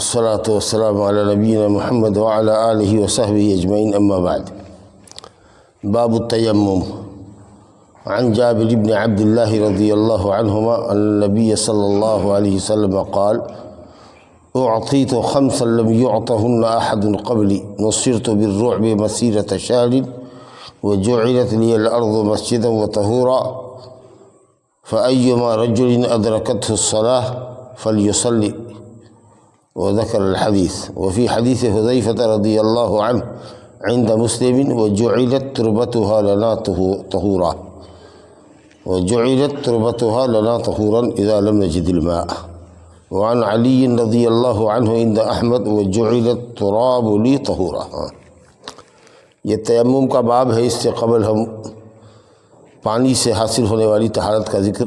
والصلاة والسلام على نبينا محمد وعلى آله وصحبه أجمعين أما بعد باب التيمم عن جابر بن عبد الله رضي الله عنهما أن النبي صلى الله عليه وسلم قال أعطيت خمسا لم يعطهن أحد قبلي نصرت بالرعب مسيرة شهر وجعلت لي الأرض مسجدا وطهورا فأيما رجل أدركته الصلاة فليصلي وذكر الحديث. وفي حديث حذيفة رضي الله عنه عند مسلم وجعلت تربتها لنا طهورا إذا لم نجد الماء. وعن علي رضي الله عنه عند أحمد وجعلت تراب لي طهورا. یہ تیمم کا باب ہے. اس سے قبل ہم پانی سے حاصل ہونے والی طہارت کا ذکر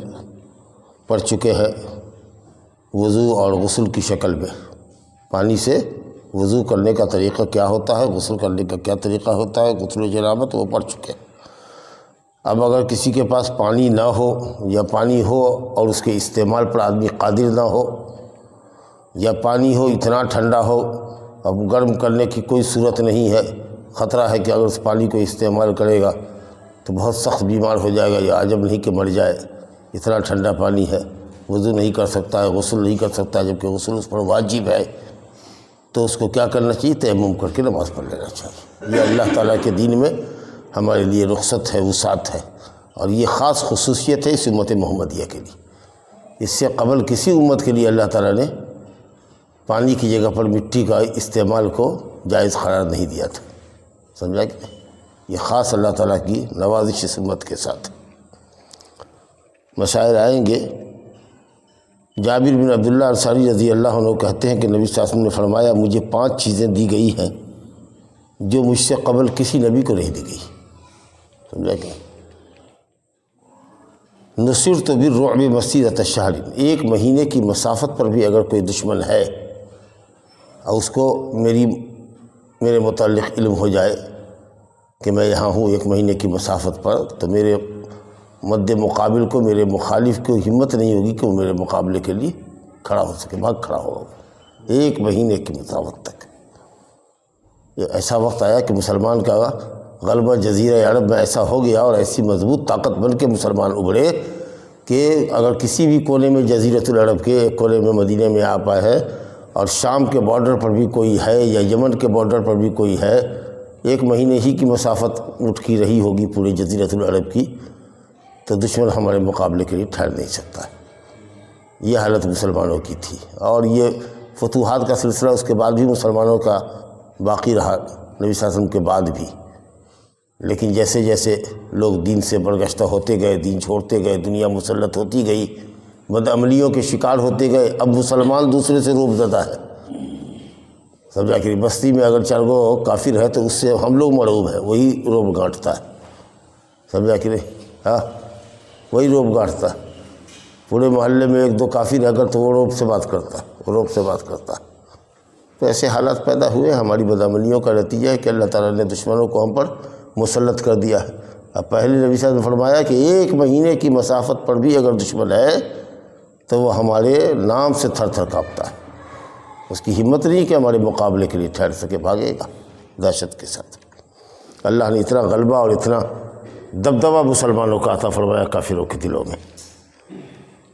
پڑھ چکے ہیں وضو اور غسل کی شکل میں. پانی سے وضو کرنے کا طریقہ کیا ہوتا ہے، غسل کرنے کا کیا طریقہ ہوتا ہے، غسل جنابت وہ پڑھ چکے ہیں. اب اگر کسی کے پاس پانی نہ ہو یا پانی ہو اور اس کے استعمال پر آدمی قادر نہ ہو، یا پانی ہو اتنا ٹھنڈا ہو اب گرم کرنے کی کوئی صورت نہیں ہے، خطرہ ہے کہ اگر اس پانی کو استعمال کرے گا تو بہت سخت بیمار ہو جائے گا یا عجب نہیں کہ مر جائے، اتنا ٹھنڈا پانی ہے، وضو نہیں کر سکتا ہے، غسل نہیں کر سکتا ہے جبکہ غسل اس پر واجب ہے، تو اس کو کیا کرنا چاہیے؟ تیمم کر کے نماز پڑھ لینا چاہیے. یہ اللہ تعالیٰ کے دین میں ہمارے لیے رخصت ہے، وسعت ہے، اور یہ خاص خصوصیت ہے اس امت محمدیہ کے لیے. اس سے قبل کسی امت کے لیے اللہ تعالیٰ نے پانی کی جگہ پر مٹی کا استعمال کو جائز قرار نہیں دیا تھا. سمجھا کہ یہ خاص اللہ تعالیٰ کی نوازش اس امت کے ساتھ. مشاعر آئیں گے. جابر بن عبداللہ انصاری رضی اللہ عنہ کہتے ہیں کہ نبی صلی اللہ علیہ وسلم نے فرمایا مجھے 5 چیزیں دی گئی ہیں جو مجھ سے قبل کسی نبی کو نہیں دی گئی. سمجھا کہ نصرت بالرعب مسیرۃ شہر، 1 مہینے کی مسافت پر بھی اگر کوئی دشمن ہے اور اس کو میرے متعلق علم ہو جائے کہ میں یہاں ہوں 1 مہینے کی مسافت پر، تو میرے مد مقابل کو، میرے مخالف کو ہمت نہیں ہوگی کہ وہ میرے مقابلے کے لیے کھڑا ہو سکے، بھاگ کھڑا ہوگا 1 مہینے کی مسافت تک. یہ ایسا وقت آیا کہ مسلمان کا غلبہ جزیرہ عرب میں ایسا ہو گیا اور ایسی مضبوط طاقت بن کے مسلمان ابھرے کہ اگر کسی بھی کونے میں جزیرۃ العرب کے ایک کونے میں مدینہ میں آ پائے ہے اور شام کے بارڈر پر بھی کوئی ہے یا یمن کے بارڈر پر بھی کوئی ہے، 1 مہینے ہی کی مسافت اٹھ کی رہی ہوگی پورے جزیرۃ العرب کی، تو دشمن ہمارے مقابلے کے لیے ٹھہر نہیں سکتا. یہ حالت مسلمانوں کی تھی، اور یہ فتوحات کا سلسلہ اس کے بعد بھی مسلمانوں کا باقی رہا، نبی صلی اللہ علیہ وسلم کے بعد بھی. لیکن جیسے جیسے لوگ دین سے برگشتہ ہوتے گئے، دین چھوڑتے گئے، دنیا مسلط ہوتی گئی، بدعملیوں کے شکار ہوتے گئے، اب مسلمان دوسرے سے روب زدہ ہے. سمجھا کہ بستی میں اگر 4 کافر ہے تو اس سے ہم لوگ مرعوب ہیں، وہی روب گانٹتا ہے. سمجھا کہ نہیں؟ ہاں، وہی روب گانٹتا ہے. پورے محلے میں 1-2 کافر اگر تو وہ روب سے بات کرتا ہے. تو ایسے حالات پیدا ہوئے. ہماری بدعملیوں کا نتیجہ ہے کہ اللہ تعالیٰ نے دشمنوں کو ہم پر مسلط کر دیا ہے. اب پہلے نبی صلی اللہ علیہ وسلم نے فرمایا کہ 1 مہینے کی مسافت پر بھی اگر دشمن ہے تو وہ ہمارے نام سے تھر تھر کانپتا ہے. اس کی ہمت نہیں کہ ہمارے مقابلے کے لیے ٹھہر سکے، بھاگے گا دہشت کے ساتھ. اللہ نے اتنا غلبہ اور اتنا دبدبہ مسلمانوں کا عطا فرمایا کافروں کے دلوں میں.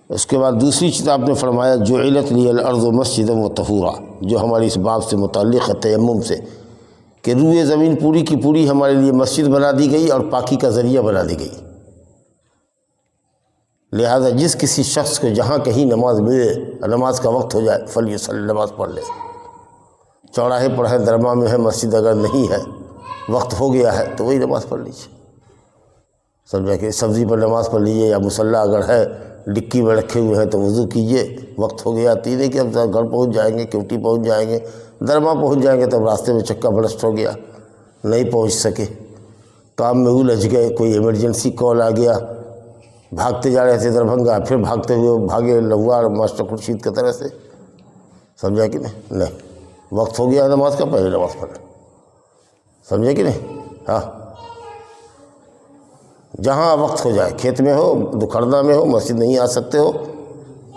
اس کے بعد دوسری چیز آپ نے فرمایا جعلت لی الارض مسجدا وطہورا، جو ہماری اس باب سے متعلق ہے تیمم سے، کہ روئے زمین پوری کی پوری ہمارے لیے مسجد بنا دی گئی اور پاکی کا ذریعہ بنا دی گئی. لہذا جس کسی شخص کو جہاں کہیں نماز ملے، نماز کا وقت ہو جائے، فلیصلی، نماز پڑھ لے. چوراہے پر ہے، درما میں ہے مسجد، اگر نہیں ہے، وقت ہو گیا ہے تو وہی نماز پڑھ لیجیے. سمجھا کہ سبزی پر نماز پڑھ لیجیے، یا مصلی اگر ہے ڈکی میں رکھے ہوئے ہیں تو وضو کیجیے. وقت ہو گیا، تیرے کہ اب گھر پہنچ جائیں گے، کیوٹی پہنچ جائیں گے، درما پہنچ جائیں گے، تب راستے میں چکا برسٹ ہو گیا، نہیں پہنچ سکے، کام میں الجھ گئے، کوئی ایمرجنسی کال آ گیا، بھاگتے جا رہے تھے دربھنگا، پھر بھاگتے ہوئے بھاگے لوار ماسٹر خورشید کی طرح سے. سمجھا کہ نہیں؟ وقت ہو گیا نماز کا، پہلے نماز پڑھ. سمجھے کہ نہیں؟ ہاں، جہاں وقت ہو جائے، کھیت میں ہو، دکھڑنا میں ہو، مسجد نہیں آ سکتے ہو،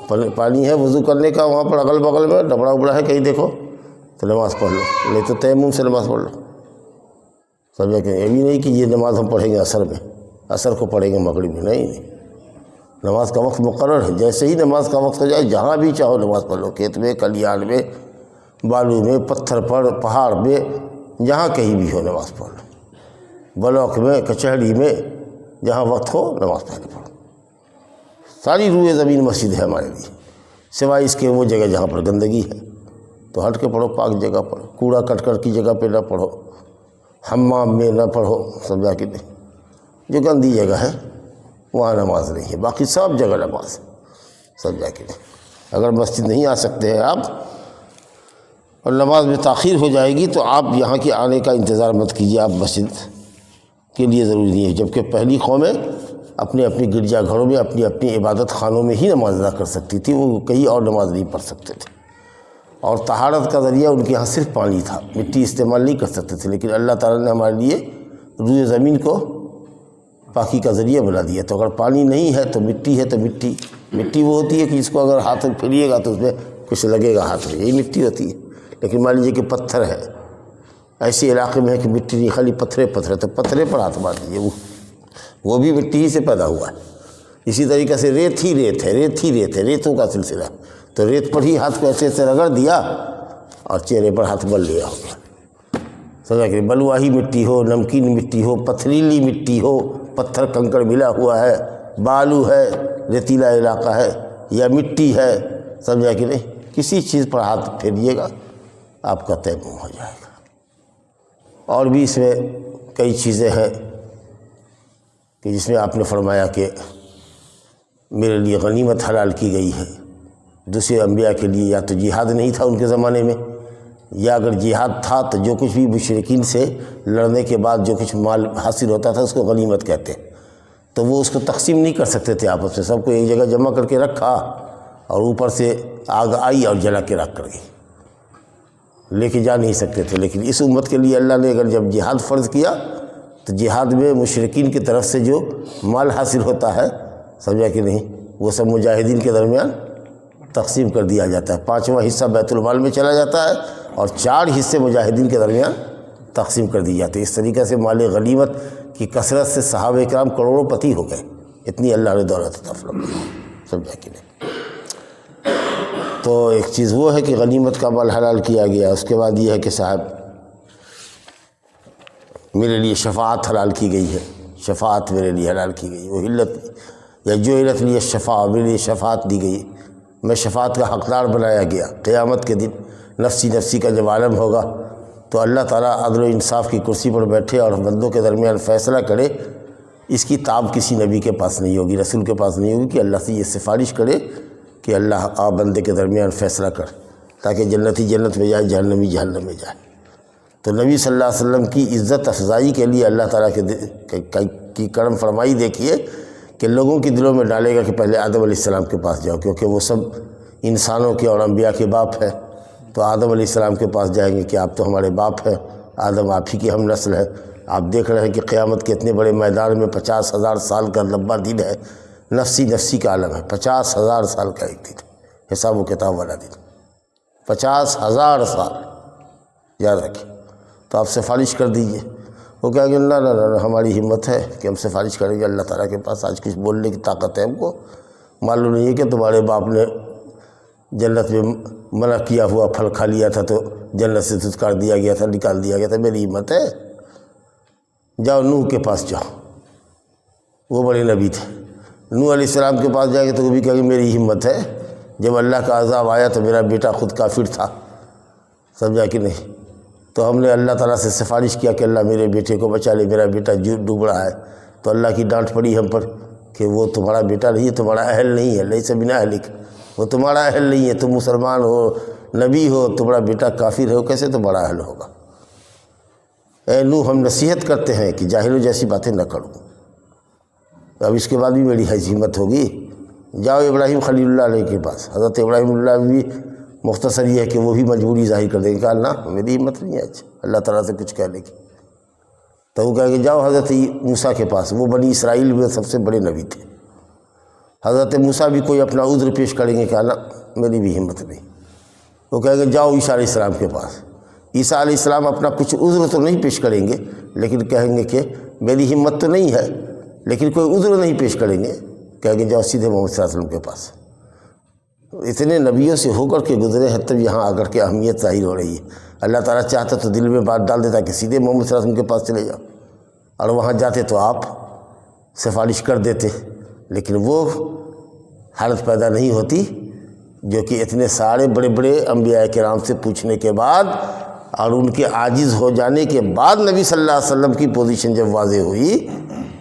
پانی ہے وضو کرنے کا، وہاں پر اگل بغل میں ڈبڑا وبڑا ہے کہیں دیکھو تو نماز پڑھ لو، نہیں تو تیمم سے نماز پڑھ لو. سمجھا کہ یہ بھی نہیں کہ یہ نماز ہم پڑھیں گے عصر میں، عصر کو پڑھیں گے مغرب میں، نہیں. نماز کا وقت مقرر ہے، جیسے ہی نماز کا وقت ہو جائے جہاں بھی چاہو نماز پڑھ لو، کھیت میں، کلیان میں، بالو میں، پتھر پر، پہاڑ میں، جہاں کہیں بھی ہو نماز پڑھ لو، بلاک میں، کچہری میں، جہاں وقت ہو نماز پڑھ لو. ساری روئے زمین مسجد ہے ہمارے لیے، سوائے اس کے وہ جگہ جہاں پر گندگی ہے تو ہٹ کے پڑھو، پاک جگہ پڑھو، کوڑا کٹکر کی جگہ پہ نہ پڑھو، حمام میں نہ پڑھو. سمجھا کہ نہیں؟ جو گندی جگہ ہے وہاں نماز نہیں ہے، باقی سب جگہ نماز. سمجھا کہ نہیں؟ اگر مسجد نہیں آ سکتے ہیں آپ اور نماز میں تاخیر ہو جائے گی تو آپ یہاں کے آنے کا انتظار مت کیجیے، آپ مسجد کے لیے ضروری نہیں ہے. جبکہ پہلی قومیں اپنے اپنی گرجا گھروں میں، اپنی اپنی عبادت خانوں میں ہی نماز ادا کر سکتی تھی، وہ کہیں اور نماز نہیں پڑھ سکتے تھے. اور طہارت کا ذریعہ ان کے ہاں صرف پانی تھا، مٹی استعمال نہیں کر سکتے تھے. لیکن اللہ تعالیٰ نے ہمارے لیے روئے زمین کو پاکی کا ذریعہ بنا دیا. تو اگر پانی نہیں ہے تو مٹی ہے، تو مٹی وہ ہوتی ہے کہ اس کو اگر ہاتھ میں پھیریے گا تو اس میں کچھ لگے گا ہاتھ میں، یہی مٹی ہوتی ہے. لیکن مان لیجیے کہ پتھر ہے، ایسے علاقے میں ہے کہ مٹی نہیں، خالی پتھرے پتھر، تو پتھرے پر ہاتھ مار دیجیے، وہ بھی مٹی ہی سے پیدا ہوا ہے. اسی طریقے سے ریت ہی ریت ہے، ریت ہی ریت ہے، ریتوں کا سلسلہ. تو ریت پر ہی ہاتھ کو ایسے ایسے رگڑ دیا اور چہرے پر ہاتھ مل لیا ہو گیا. سمجھا کہ بلواہی مٹی ہو، نمکین مٹی ہو، پتھریلی مٹی ہو، پتھر کنکڑ ملا ہوا ہے، بالو ہے، ریتیلا علاقہ ہے یا مٹی ہے، سمجھا کہ نہیں، کسی چیز پر ہاتھ پھیریے گا آپ کا تیمم ہو جائے گا. اور بھی اس میں کئی چیزیں ہیں کہ جس میں آپ نے فرمایا کہ میرے لیے غنیمت حلال کی گئی ہے. دوسرے انبیاء کے لیے یا تو جہاد نہیں تھا ان کے زمانے میں، یا اگر جہاد تھا تو جو کچھ بھی مشرکین سے لڑنے کے بعد جو کچھ مال حاصل ہوتا تھا اس کو غنیمت کہتے. تو وہ اس کو تقسیم نہیں کر سکتے تھے آپس میں، سب کو ایک جگہ جمع کر کے رکھا اور اوپر سے آگ آئی اور جلا کے رکھ کر گئی، لے کے جا نہیں سکتے تھے. لیکن اس امت کے لیے اللہ نے اگر جب جہاد فرض کیا تو جہاد میں مشرکین کی طرف سے جو مال حاصل ہوتا ہے، سمجھا کہ نہیں، وہ سب مجاہدین کے درمیان تقسیم کر دیا جاتا ہے. 5واں حصہ بیت المال میں چلا جاتا ہے اور 4 حصے مجاہدین کے درمیان تقسیم کر دی جاتے. اس طریقے سے مال غنیمت کی کثرت سے صحابہ کرام کروڑوں پتی ہو گئے، اتنی اللہ نے دولت عطا فرمائی. سمجھا کہ نہیں؟ تو ایک چیز وہ ہے کہ غنیمت کا مال حلال کیا گیا. اس کے بعد یہ ہے کہ صاحب میرے لیے شفاعت حلال کی گئی ہے، شفاعت میرے لیے حلال کی گئی. وہ حلت یا جو علت لیے شفاعت، میرے لیے شفاعت دی گئی، میں شفاعت کا حقدار بنایا گیا. قیامت کے دن نفسی نفسی کا جب عالم ہوگا تو اللہ تعالیٰ عدل و انصاف کی کرسی پر بیٹھے اور بندوں کے درمیان فیصلہ کرے. اس کی تاب کسی نبی کے پاس نہیں ہوگی، رسول کے پاس نہیں ہوگی کہ اللہ سے یہ سفارش کرے کہ اللہ آ بندے کے درمیان فیصلہ کر، تاکہ جنتی جنت میں جائے، جہنمی جہنم میں جائے. تو نبی صلی اللہ علیہ وسلم کی عزت افزائی کے لیے اللہ تعالیٰ کی کرم فرمائی دیکھیے کہ لوگوں کے دلوں میں ڈالے گا کہ پہلے آدم علیہ السلام کے پاس جاؤ، کیونکہ وہ سب انسانوں کے اور انبیاء کے باپ ہیں. تو آدم علیہ السلام کے پاس جائیں گے کہ آپ تو ہمارے باپ ہیں، آدم آپ ہی کی ہم نسل ہے. آپ دیکھ رہے ہیں کہ قیامت کے اتنے بڑے میدان میں 50,000 سال کا لمبا دن ہے، نفسی نفسی کا عالم ہے. 50,000 سال کا ایک دن، حساب و کتاب والا دن، 50,000 سال یاد رکھیں. تو آپ سفارش کر دیجئے. وہ کہا کہ نہ نہ نہ، ہماری ہمت ہے کہ ہم سفارش کریں گے اللہ تعالیٰ کے پاس. آج کچھ بولنے کی طاقت ہے ہم کو. معلوم نہیں ہے کہ تمہارے باپ نے جنت میں منع کیا ہوا پھل کھا لیا تھا تو جنت سے دھتکار دیا گیا تھا، نکال دیا گیا تھا. میری ہمت ہے. جاؤ نوح کے پاس جاؤ، وہ بڑے نبی تھے. نوح علیہ السلام کے پاس جائیں گے تو وہ بھی کہیں گے میری ہمت ہے. جب اللہ کا عذاب آیا تو میرا بیٹا خود کافر تھا، سمجھا کہ نہیں. تو ہم نے اللہ تعالیٰ سے سفارش کیا کہ اللہ میرے بیٹے کو بچا لے، میرا بیٹا ڈوب رہا ہے. تو اللہ کی ڈانٹ پڑی ہم پر کہ وہ تمہارا بیٹا نہیں ہے، تمہارا اہل نہیں ہے. لیس من اہلک، وہ تمہارا اہل نہیں ہے. تم مسلمان ہو، نبی ہو، تمہارا بیٹا کافر ہو، کیسے تمہارا اہل ہوگا؟ اے نوح، ہم نصیحت کرتے ہیں کہ جاہلوں جیسی باتیں نہ کرو. اب اس کے بعد بھی میری ہمت ہوگی. جاؤ ابراہیم خلیل اللہ علیہ کے پاس. حضرت ابراہیم اللہ بھی مختصر یہ ہے کہ وہ بھی مجبوری ظاہر کر دیں گے. کہا نہ میری ہمت نہیں ہے اچھا اللہ تعالیٰ سے کچھ کہنے کی. تو وہ کہا کہ جاؤ حضرت موسیٰ کے پاس، وہ بنی اسرائیل میں سب سے بڑے نبی تھے. حضرت موسیٰ بھی کوئی اپنا عذر پیش کریں گے کہ نا میری بھی ہمت نہیں، وہ کہیں گے جاؤ عیسیٰ علیہ السلام کے پاس۔ عیسیٰ علیہ السلام اپنا کچھ عذر تو نہیں پیش کریں گے، لیکن کہیں گے کہ میری ہمت تو نہیں ہے، لیکن کوئی عذر نہیں پیش کریں گے، کہیں گے جاؤ سیدھے محمد صلی اللہ علیہ وسلم کے پاس۔ اتنے نبیوں سے ہو کر کے گزرے ہیں، تب یہاں آ کر کے اہمیت ظاہر ہو رہی ہے۔ اللہ تعالیٰ چاہتا تو دل میں بات ڈال دیتا کہ سیدھے محمد صلی اللہ علیہ وسلم کے پاس چلے جاؤ، اور وہاں جاتے تو آپ سفارش کر دیتے، لیکن وہ حالت پیدا نہیں ہوتی جو کہ اتنے سارے بڑے بڑے انبیاء کرام سے پوچھنے کے بعد اور ان کے عاجز ہو جانے کے بعد نبی صلی اللہ علیہ وسلم کی پوزیشن جب واضح ہوئی،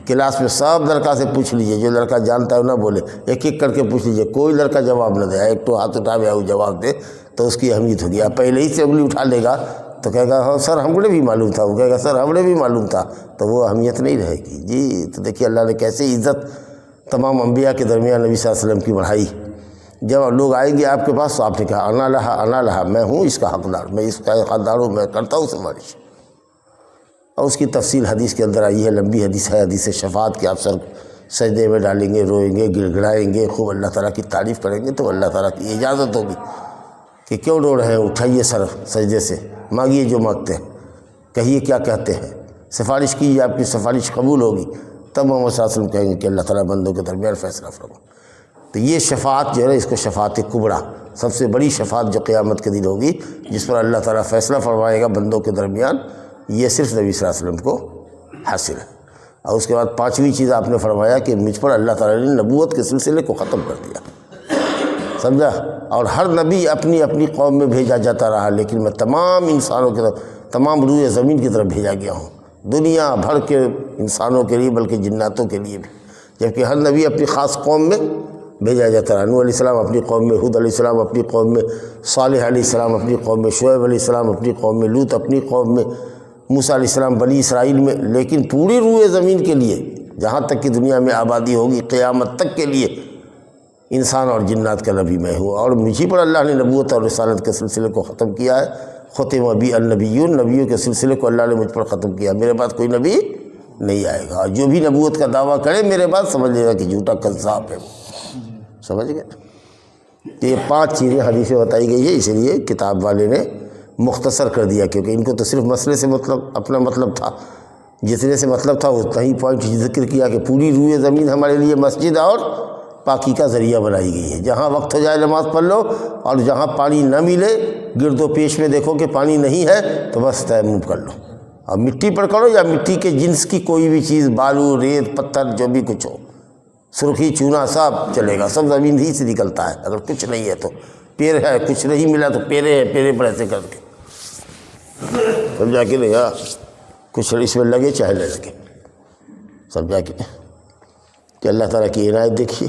کلاس میں سب لڑکا سے پوچھ لیجئے، جو لڑکا جانتا ہے نہ بولے، ایک ایک کر کے پوچھ لیجئے، کوئی لڑکا جواب نہ دے، ایک تو ہاتھ اٹھا وہ جواب دے تو اس کی اہمیت ہوگی۔ آپ پہلے ہی سے انگلی اٹھا لے گا تو کہے گا ہاں سر ہم کو بھی معلوم تھا، وہ کہے گا سر ہم کو بھی معلوم تھا، تو وہ اہمیت نہیں رہے گی۔ جی تو دیکھیے اللہ نے کیسے عزت تمام انبیاء کے درمیان نبی صلی اللہ علیہ وسلم کی بڑھائی۔ جب لوگ آئیں گے آپ کے پاس تو آپ نے کہا انا لہا، میں ہوں اس کا حقدار، میں اس کا حقدار ہوں، میں کرتا ہوں سفارش۔ اور اس کی تفصیل حدیث کے اندر آئی ہے، لمبی حدیث ہے، حدیث شفاعت کی۔ آپ سر سجدے میں ڈالیں گے، روئیں گے، گڑ گڑائیں گے، خوب اللہ تعالیٰ کی تعریف کریں گے تو اللہ تعالیٰ کی اجازت ہوگی کہ کیوں رو رہے ہیں، اٹھائیے سر سجدے سے، مانگیے جو مانگتے ہیں، کہیے کیا کہتے ہیں، سفارش کیجیے، آپ کی سفارش قبول ہوگی۔ تب محمد صلی اللہ علیہ وسلم کہیں گے کہ اللہ تعالیٰ بندوں کے درمیان فیصلہ فرما۔ تو یہ شفاعت جو ہے اس کو شفاعت کبریٰ، سب سے بڑی شفاعت جو قیامت کے دن ہوگی، جس پر اللہ تعالیٰ فیصلہ فرمائے گا بندوں کے درمیان، یہ صرف نبی صلی اللہ علیہ وسلم کو حاصل ہے۔ اور اس کے بعد پانچویں چیز آپ نے فرمایا کہ مجھ پر اللہ تعالیٰ نے نبوت کے سلسلے کو ختم کر دیا، سمجھا؟ اور ہر نبی اپنی اپنی قوم میں بھیجا جاتا رہا، لیکن میں تمام انسانوں کی طرف، تمام روئے زمین کی طرف بھیجا گیا ہوں، دنیا بھر کے انسانوں کے لیے بلکہ جناتوں کے لیے بھی، جبکہ ہر نبی اپنی خاص قوم میں بھیجا جاتا رہا۔ نوح علیہ السلام اپنی قوم میں، ہود علیہ السلام اپنی قوم میں، صالح علیہ السلام اپنی قوم میں، شعیب علیہ السلام اپنی قوم میں، لوط اپنی قوم میں، موسیٰ علیہ السلام بنی اسرائیل میں، لیکن پوری روئے زمین کے لیے جہاں تک کہ دنیا میں آبادی ہوگی قیامت تک کے لیے انسان اور جنات کا نبی میں ہوں، اور مجھے پر اللہ نے نبوت اور رسالت کے سلسلے کو ختم کیا ہے۔ ختم بی النبیون، نبیوں کے سلسلے کو اللہ نے مجھ پر ختم کیا، میرے بعد کوئی نبی نہیں آئے گا، اور جو بھی نبوت کا دعویٰ کرے میرے بعد سمجھ لے گا کہ جھوٹا کذاب ہے وہ، سمجھ گئے؟ یہ پانچ چیزیں حدیث میں بتائی گئی ہے، اسی لیے کتاب والے نے مختصر کر دیا، کیونکہ ان کو تو صرف مسئلے سے مطلب اپنا مطلب تھا، جتنے سے مطلب تھا اتنا ہی پوائنٹ ذکر کیا کہ پوری روئے زمین ہمارے لیے مسجد اور پاکی کا ذریعہ بنائی گئی ہے۔ جہاں وقت ہو جائے نماز پڑھ لو، اور جہاں پانی نہ ملے، گرد و پیش میں دیکھو کہ پانی نہیں ہے تو بس تیمم کر لو، اور مٹی پر کرو یا مٹی کے جنس کی کوئی بھی چیز، بالو، ریت، پتھر، جو بھی کچھ ہو، سرخی، چونا، سب چلے گا، سب زمین ہی سے نکلتا ہے۔ اگر کچھ نہیں ہے تو پیر ہے، کچھ نہیں ملا تو پیرے ہیں، پیرے پر ایسے کر کے سمجھا کہ نہیں؟ ہاں کچھ اس میں لگے چاہے نہ لگے، سمجھا کہ اللہ تعالیٰ کی عنایت دیکھیے۔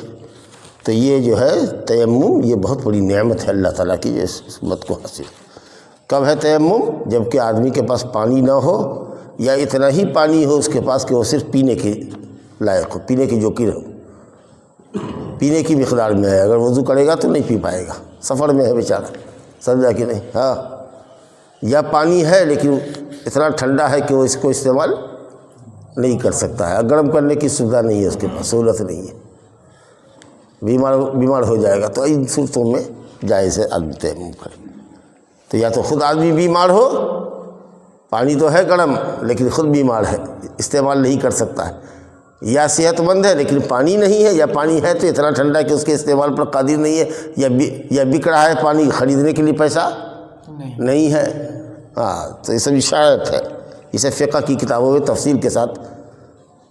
تو یہ جو ہے تیمم، یہ بہت بڑی نعمت ہے اللہ تعالیٰ کی، جو اس امت کو حاصل۔ کب ہے تیمم؟ جب کہ آدمی کے پاس پانی نہ ہو، یا اتنا ہی پانی ہو اس کے پاس کہ وہ صرف پینے کے لائق ہو، پینے کی جوگی ہو، پینے کی مقدار میں ہے۔ اگر وضو کرے گا تو نہیں پی پائے گا، سفر میں ہے بیچارہ، سمجھا کہ نہیں؟ ہاں، یا پانی ہے لیکن اتنا ٹھنڈا ہے کہ وہ اس کو استعمال نہیں کر سکتا ہے، گرم کرنے کی سویدھا نہیں ہے اس کے پاس، سہولت نہیں ہے، بیمار ہو جائے گا۔ تو ان صورتوں میں جائز ہے آدمی تیمم کرے۔ تو یا تو خود آدمی بیمار ہو، پانی تو ہے گرم لیکن خود بیمار ہے، استعمال نہیں کر سکتا ہے، یا صحت مند ہے لیکن پانی نہیں ہے، یا پانی ہے تو اتنا ٹھنڈا ہے کہ اس کے استعمال پر قادر نہیں ہے، یا بک رہا ہے پانی، خریدنے کے لیے پیسہ نہیں ہے۔ ہاں تو یہ سب اشاعت ہے، اسے فقہ کی کتابوں میں تفصیل کے ساتھ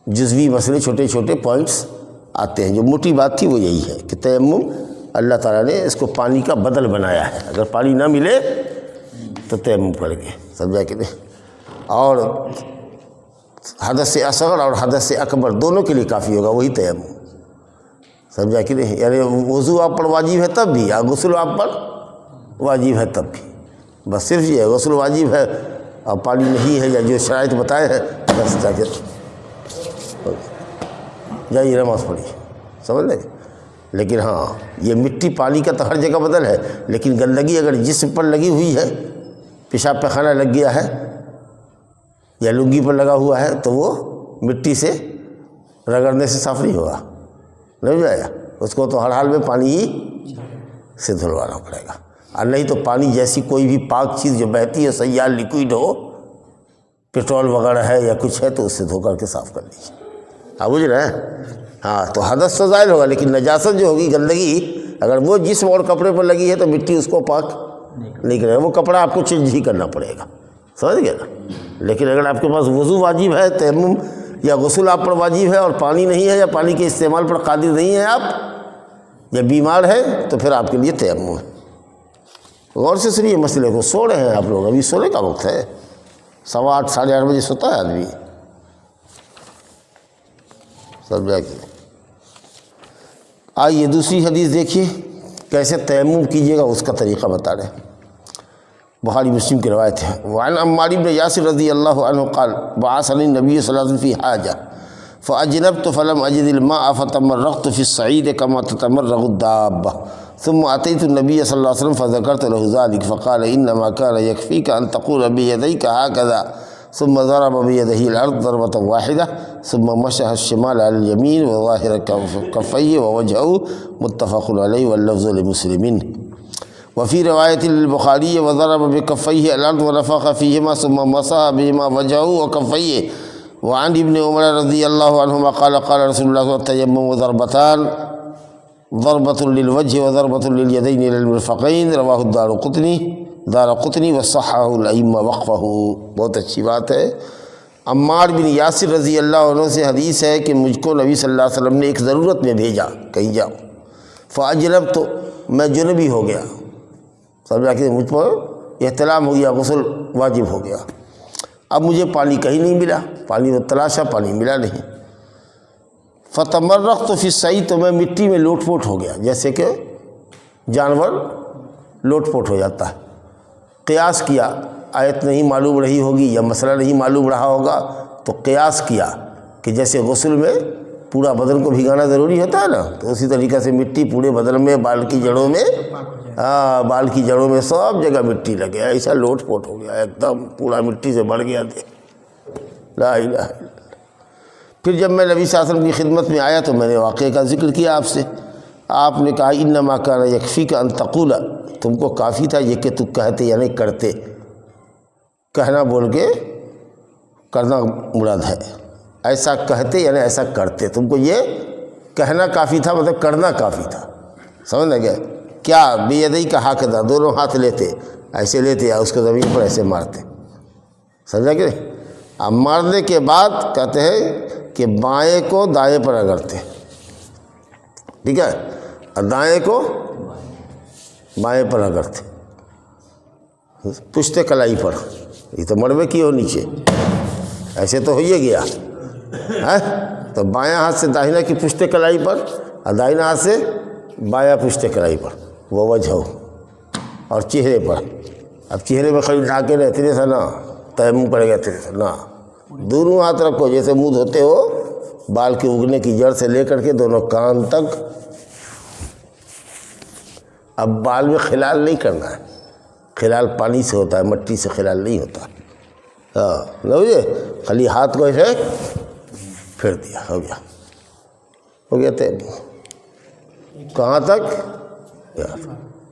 جزوی مسئلے، چھوٹے چھوٹے پوائنٹس آتے ہیں۔ جو موٹی بات تھی وہ یہی ہے کہ تیمم اللہ تعالیٰ نے اس کو پانی کا بدل بنایا ہے، اگر پانی نہ ملے تو تیمم کریں گے، سمجھا کہ نہیں؟ اور حدث اصغر اور حدث اکبر دونوں کے لیے کافی ہوگا وہی تیمم، سمجھا کہ نہیں؟ یعنی وضو آپ پر واجب ہے تب بھی، یا غسل آپ پر واجب ہے تب بھی، بس صرف یہ ہے غسل واجب ہے اور پانی نہیں ہے، یا جو شرائط بتائے ہیں بس جاکر جائیے نماز پڑھیے، سمجھ لیں۔ لیکن ہاں یہ مٹی پانی کا تو ہر جگہ بدل ہے، لیکن گندگی اگر جسم پر لگی ہوئی ہے، پیشاب پیخانہ لگ گیا ہے یا لنگی پر لگا ہوا ہے تو وہ مٹی سے رگڑنے سے صاف نہیں ہوگا، نہیں ہو جائے گا، اس کو تو ہر حال میں پانی ہی سے دھلوانا پڑے گا، اور نہیں تو پانی جیسی کوئی بھی پاک چیز جو بہتی ہے سیال لیکوئڈ ہو، پیٹرول وغیرہ ہے یا کچھ ہے، تو اس سے دھو کر کے صاف کر لیجیے، آپ بجھ رہے ہیں؟ ہاں تو حدث تو ظاہر ہوگا، لیکن نجاست جو ہوگی، گندگی اگر وہ جسم اور کپڑے پر لگی ہے تو مٹی اس کو پاک نہیں کرے گا، وہ کپڑا آپ کو چینج ہی کرنا پڑے گا، سمجھ گئے نا؟ لیکن اگر آپ کے پاس وضو واجب ہے، تیمم یا غسل آپ پر واجب ہے، اور پانی نہیں ہے یا پانی کے استعمال پر قادر نہیں ہیں آپ، یا بیمار ہے، تو پھر آپ کے لیے تیمم ہے۔ غور سے سنیے مسئلے کو، سو رہے ہیں آپ لوگ، ابھی سونے کا وقت ہے، 8:15 ساڑھے 8 بجے سوتا ہے آدمی، سمجھا کہ؟ آئیے دوسری حدیث دیکھیے کیسے تیمم کیجیے گا، اس کا طریقہ بتا رہے ہیں، بخاری مسلم کی روایت ہے۔ وعن عمار بن یاسر رضی اللہ عنہ قال بعثني النبي صلی اللہ علیہ وسلم في حاجة فأجنبت فلم أجد الماء فتمرغت في الصعيد كما تتمرغ الدابة ثم أتيت النبي صلى الله عليه وسلم فذكرت له ذلك فقال إنما كان يكفيك أن تقول بيديك هكذا ثم ضرب بيده الأرض ضربة واحدة ثم مسح الشمال على اليمين وظاهر كفيه ووجهه متفق عليه واللفظ لمسلم وفي رواية للبخاري وضرب بكفيه الأرض ونفخ فيهما ثم مسح بهما وجهه وكفيه وعن ابن عمر رضي الله عنهما قال قال رسول الله صلى الله عليه وسلم التيمم ضربتان ضربة للوجه وضربة لليدين إلى المرفقين رواه دارقطنی وصححہ الائمہ وقفہ۔ بہت اچھی بات ہے۔ عمار بن یاسر رضی اللہ عنہ سے حدیث ہے کہ مجھ کو نبی صلی اللہ علیہ وسلم نے ایک ضرورت میں بھیجا، کہیں جاؤ، فاجنب تو میں جنبی ہو گیا، سمجھا کہ مجھ پر احتلام ہو گیا، غسل واجب ہو گیا، اب مجھے پانی کہیں نہیں ملا، پانی تلاشا، پانی ملا نہیں، فتمرغت فی الصعید، تو میں مٹی میں لوٹ پوٹ ہو گیا، جیسے کہ جانور لوٹ پوٹ ہو جاتا ہے۔ قیاس کیا، آیت نہیں معلوم رہی ہوگی یا مسئلہ نہیں معلوم رہا ہوگا، تو قیاس کیا کہ جیسے غسل میں پورا بدن کو بھگانا ضروری ہوتا ہے نا، تو اسی طریقے سے مٹی پورے بدن میں، بال کی جڑوں میں، بال کی جڑوں میں سب جگہ مٹی لگے، ایسا لوٹ پوٹ ہو گیا، ایک دم پورا مٹی سے بڑھ گیا تھے، لا الہ الا اللہ۔ پھر جب میں نبی صلی اللہ علیہ وسلم کی خدمت میں آیا تو میں نے واقعے کا ذکر کیا آپ سے، آپ نے کہا انما کان یکفیک ان تقول، تم کو کافی تھا یہ کہ تو کہتے یعنی کرتے، کہنا بول کے کرنا مراد ہے، ایسا کہتے یعنی ایسا کرتے، تم کو یہ کہنا کافی تھا، مطلب کرنا کافی تھا، سمجھ گئے؟ کیا بیدئی کا ہاکدہ، دونوں ہاتھ لیتے، ایسے لیتے یا اس کو زمین پر ایسے مارتے، سمجھا کہ نہیں؟ اب مارنے کے بعد کہتے ہیں کہ بائیں کو دائیں پر رگڑتے، ٹھیک ہے، اور دائیں کو بائیں پر رگڑتے، پشت کلائی پر، یہ تو مڑوے کی ہو نیچے، ایسے تو ہوئیے گیا ہے، تو بائیں ہاتھ سے داہنا کی پشت کلائی پر اور داہنا ہاتھ سے بایاں پشت کلائی پر، وہ وجہ ہو، اور چہرے پر، اب چہرے میں خالی ڈھاکے رہے تیرے سے نا تیمم پڑے گا تیرے سے نا، دونوں ہاتھ رکھو جیسے منہ دھوتے ہو، بال کے اگنے کی جڑ سے لے کر کے دونوں کان تک۔ اب بال میں خلال نہیں کرنا ہے، خلال پانی سے ہوتا ہے، مٹی سے خلال نہیں ہوتا، ہاں لوجے، خالی ہاتھ کو ایسے پھیر دیا، ہو گیا، ہو گیا تیمم۔ کہاں تک؟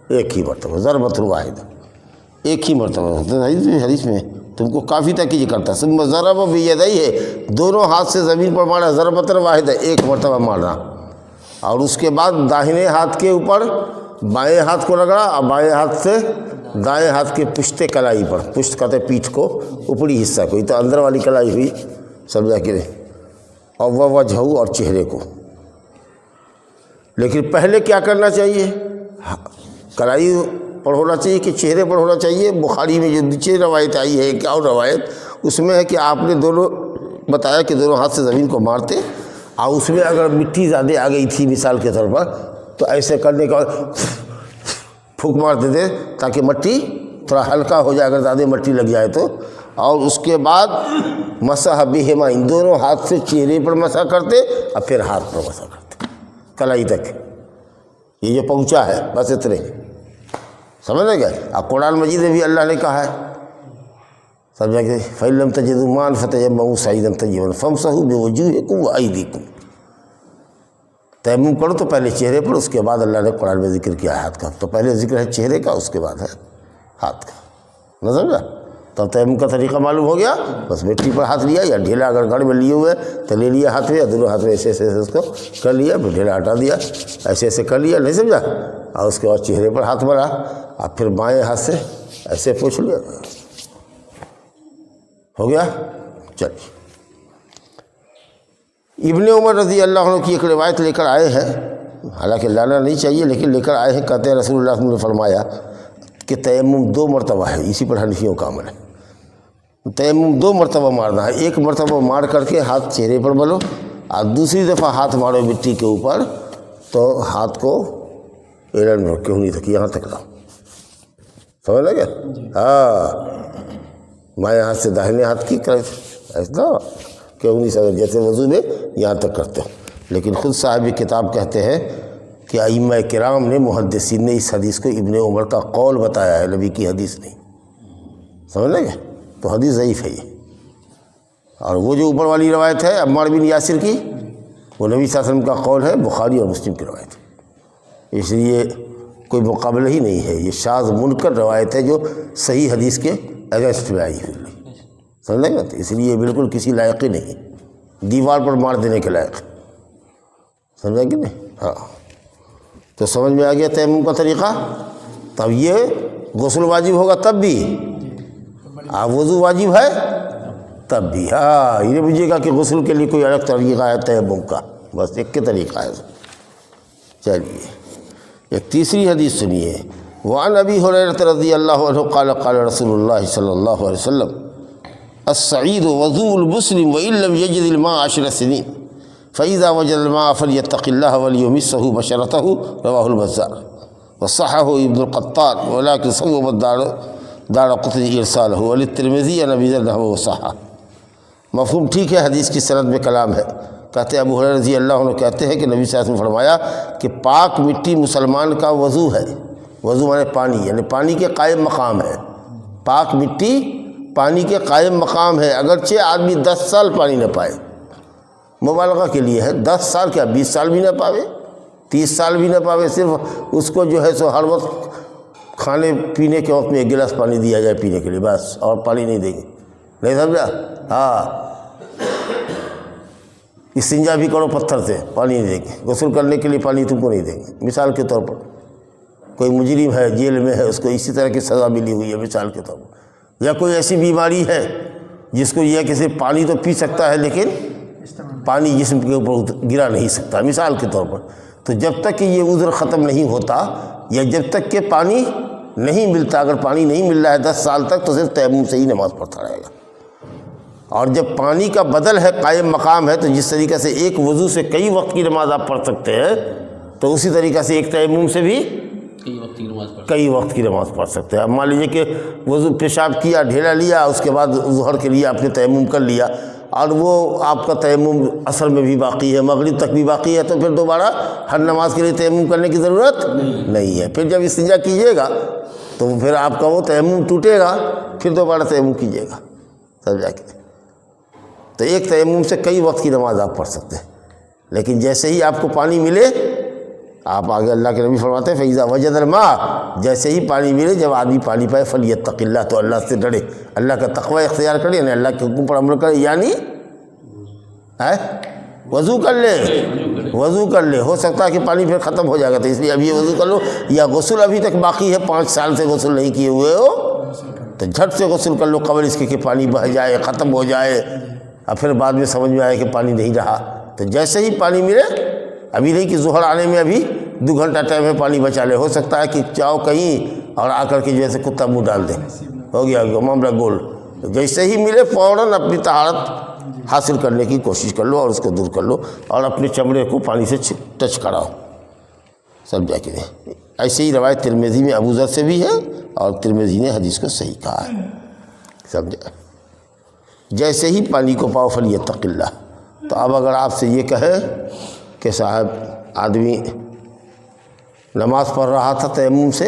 ایک ہی مرتبہ، ضربۃ واحدہ، ایک ہی مرتبہ، حدیث میں تم کو کافی تک یہ کرتا، ثم ضرب بیدیہ، دونوں ہاتھ سے زمین پر مارا، ضربۃ واحدہ، ایک مرتبہ مارنا، اور اس کے بعد داہنے ہاتھ کے اوپر بائیں ہاتھ کو رگڑا، اور بائیں ہاتھ سے دائیں ہاتھ کے پشت کلائی پر، پشت کہتے ہیں پیٹھ کو، اوپری حصہ کو، یہ تو اندر والی کلائی ہوئی، سمجھا کہ نہیں، اور وہ وجہ اور چہرے کو۔ لیکن پہلے کیا کرنا چاہیے؟ کلائی پر ہونا چاہیے کہ چہرے پر ہونا چاہیے؟ بخاری میں جو نیچے روایت آئی ہے ایک اور روایت، اس میں ہے کہ آپ نے دونوں بتایا کہ دونوں ہاتھ سے زمین کو مارتے، اور اس میں اگر مٹی زیادہ آ گئی تھی مثال کے طور پر تو ایسے کرنے کا پھونک مار دیتے تاکہ مٹی تھوڑا ہلکا ہو جائے اگر زیادہ مٹی لگ جائے تو، اور اس کے بعد مسح بہما، ان دونوں ہاتھ سے چہرے پر مسح کرتے اور پھر ہاتھ پر مسح کرتے کلائی تک، یہ جو پہنچا ہے بس اتنے، سمجھ گئے؟ اب قرآن مجید میں بھی اللہ نے کہا ہے، سمجھا کہ فَإِن لَّمْ تَجِدُوا مَاءً فَتَيَمَّمُوا صَعِيدًا طَيِّبًا فَامْسَحُوا بِوُجُوهِكُمْ وَأَيْدِيكُمْ۔ تیمم کرو تو پہلے چہرے پر، اس کے بعد اللہ نے قرآن میں ذکر کیا ہاتھ کا، تو پہلے ذکر ہے چہرے کا، اس کے بعد ہے ہاتھ کا، نہ سمجھا؟ تو تیمم کا طریقہ معلوم ہو گیا، بس مٹی پر ہاتھ لیا، یا ڈھیلا اگر گھڑ میں لیے ہوئے تو لے لیا ہاتھ میں، یا دونوں ہاتھ میں ایسے ایسے اس کو کر لیا، پھر ڈھیلا ہٹا دیا، ایسے ایسے کر لیا، نہیں سمجھا؟ اور اس کے بعد چہرے پر ہاتھ بڑھا، اور پھر بائیں ہاتھ سے ایسے پوچھ لیا، ہو گیا۔ چلیے، ابن عمر رضی اللہ عنہ کی ایک روایت لے کر آئے ہیں، حالانکہ لانا نہیں چاہیے لیکن لے کر آئے ہیں، کہتے ہیں رسول اللہ صلی اللہ علیہ وسلم نے فرمایا کہ تیمم 2 مرتبہ ہے، اسی پر حنفیوں کا عمل ہے۔ تیمم 2 مرتبہ مارنا ہے، ایک مرتبہ مار کر کے ہاتھ چہرے پر ملو، اور دوسری دفعہ ہاتھ مارو مٹی کے اوپر، تو ہاتھ کو ایرن میں کیوں نہیں تک، یہاں تک لاؤ، سمجھ لگے؟ ہاں، بائیں ہاتھ سے داہنے ہاتھ کی کرے ایسا کیوں نہیں سمجھ، جیسے وضو میں یہاں تک کرتے ہو۔ لیکن خود صاحب کتاب کہتے ہیں کہ ائمہ کرام نے، محدثین نے اس حدیث کو ابن عمر کا قول بتایا ہے، نبی کی حدیث نہیں، سمجھ لگے؟ تو حدیث ضعیف ہے یہ۔ اور وہ جو اوپر والی روایت ہے عمار بن یاسر کی، وہ نبی صلی اللہ علیہ وسلم کا قول ہے، بخاری اور مسلم کی روایت ہے، اس لیے کوئی مقابلہ ہی نہیں ہے، یہ شاذ منکر روایت ہے جو صحیح حدیث کے اگینسٹ میں آئی ہوئی، سمجھ لیں گے؟ تو اس لیے بالکل کسی لائق ہی نہیں، دیوار پر مار دینے کے لائق، سمجھا کہ نہیں؟ ہاں، تو سمجھ میں آ گیا تیمم کا طریقہ۔ تب یہ غسل واجب ہوگا تب بھی، وضو واجب ہے تب بھی، ہاں، یہ بوجھیے گا کہ غسل کے لیے کوئی الگ طریقہ ہے تیمم کا، بس ایک کے طریقہ ہے۔ چلیے، ایک تیسری حدیث سنیے، وعن ابی ہریرہ رضی اللہ عنہ قال قال رسول اللہ صلی اللہ علیہ وسلم السعید وضوء المسلم وإن لم يجد الماء 10 سنين فإذا وجد الماء فليتق الله وليمسه بشرته رواه البزار وصححه ابن القطان ولكن صوب الدارقطني ارساله وللترمذي عن ابي ذر وصححه۔ مفہوم ٹھیک ہے، حدیث کی سند میں کلام ہے۔ کہتے ہیں ابو ہریرہ رضی اللہ عنہ کہتے ہیں کہ نبی صلی اللہ علیہ وسلم نے فرمایا کہ پاک مٹی مسلمان کا وضو ہے، وضو مانے پانی، یعنی پانی کے قائم مقام ہے، پاک مٹی پانی کے قائم مقام ہے، اگرچہ آدمی 10 سال پانی نہ پائے، مبالغہ کے لیے ہے، 10 سال کیا 20 سال بھی نہ پاوے، 30 سال بھی نہ پاوے، صرف اس کو جو ہے سو ہر وقت کھانے پینے کے وقت میں 1 گلاس پانی دیا جائے پینے کے لیے، بس، اور پانی نہیں دیں گے، نہیں سمجھا؟ ہاں، استنجا بھی کرو پتھر سے، پانی نہیں دیں گے، غسل کرنے کے لیے پانی تم کو نہیں دیں گے۔ مثال کے طور پر کوئی مجرم ہے، جیل میں ہے، اس کو اسی طرح کی سزا ملی ہوئی ہے مثال کے طور پر، یا کوئی ایسی بیماری ہے جس کو یہ کہ صرف پانی تو پی سکتا ہے لیکن پانی جسم کے اوپر گرا نہیں سکتا مثال کے طور پر، تو جب تک کہ یہ عذر ختم نہیں ہوتا، یا جب تک کہ پانی نہیں ملتا، اگر پانی نہیں مل رہا ہے 10 سال تک، تو صرف تیمم سے ہی نماز پڑھتا رہے گا۔ اور جب پانی کا بدل ہے، قائم مقام ہے، تو جس طریقے سے ایک وضو سے کئی وقت کی نماز آپ پڑھ سکتے ہیں، تو اسی طریقے سے ایک تیمم سے بھی کئی وقت کی نماز پڑھ سکتے ہیں۔ اب مان لیجیے کہ وضو پیشاب کیا، ڈھیلا لیا، اس کے بعد ظہر کے لیے آپ نے تیمم کر لیا، اور وہ آپ کا تیمم عصر میں بھی باقی ہے، مغرب تک بھی باقی ہے، تو پھر دوبارہ ہر نماز کے لیے تیمم کرنے کی ضرورت نہیں ہے۔ پھر جب استنجا کیجیے گا تو پھر آپ کا وہ تیمم ٹوٹے گا، پھر دوبارہ تیمم کیجیے گا، سمجھا کہ؟ تو ایک تیمم سے کئی وقت کی نماز آپ پڑھ سکتے ہیں، لیکن جیسے ہی آپ کو پانی ملے، آپ آگے اللہ کے نبی فرماتے ہیں فَإِذَا وَجَدَ الْمَاءَ، جیسے ہی پانی ملے، جب آدمی پانی پائے، فَلْيَتَّقِ اللَّهَ، تو اللہ سے ڈرے، اللہ کا تقوی اختیار کرے، یعنی اللہ کے حکم پر عمل کرے، یعنی وضو کر لے، وضو کر لے۔ ہو سکتا ہے کہ پانی پھر ختم ہو جائے گا، تو اس لیے ابھی یہ وضو کر لو، یا غسل ابھی تک باقی ہے، 5 سال سے غسل نہیں کیے ہوئے ہو، تو جھٹ سے غسل کر لو قبل اس کے کہ پانی بہہ جائے، ختم ہو جائے، اور پھر بعد میں سمجھ میں آئے کہ پانی نہیں رہا، تو جیسے ہی پانی ملے، ابھی نہیں کہ ظہر آنے میں ابھی 2 گھنٹہ ٹائم ہے، پانی بچا لے، ہو سکتا ہے کہ جاؤ کہیں اور آ کر کے جیسے کتا منہ ڈال دے، ہو گیا معاملہ گول، جیسے ہی ملے فوراً اپنی طہارت حاصل کرنے کی کوشش کر لو اور اس کو دور کر لو، اور اپنے چمڑے کو پانی سے ٹچ کراؤ، سمجھا کہ نہیں؟ ایسے ہی روایت ترمذی میں ابو ذر سے بھی ہے، اور ترمذی نے حدیث کو صحیح کہا ہے، سمجھا؟ جیسے ہی پانی کو پاؤ فلیتق اللہ۔ تو اب اگر آپ سے یہ کہے کہ صاحب آدمی نماز پڑھ رہا تھا تیمم سے،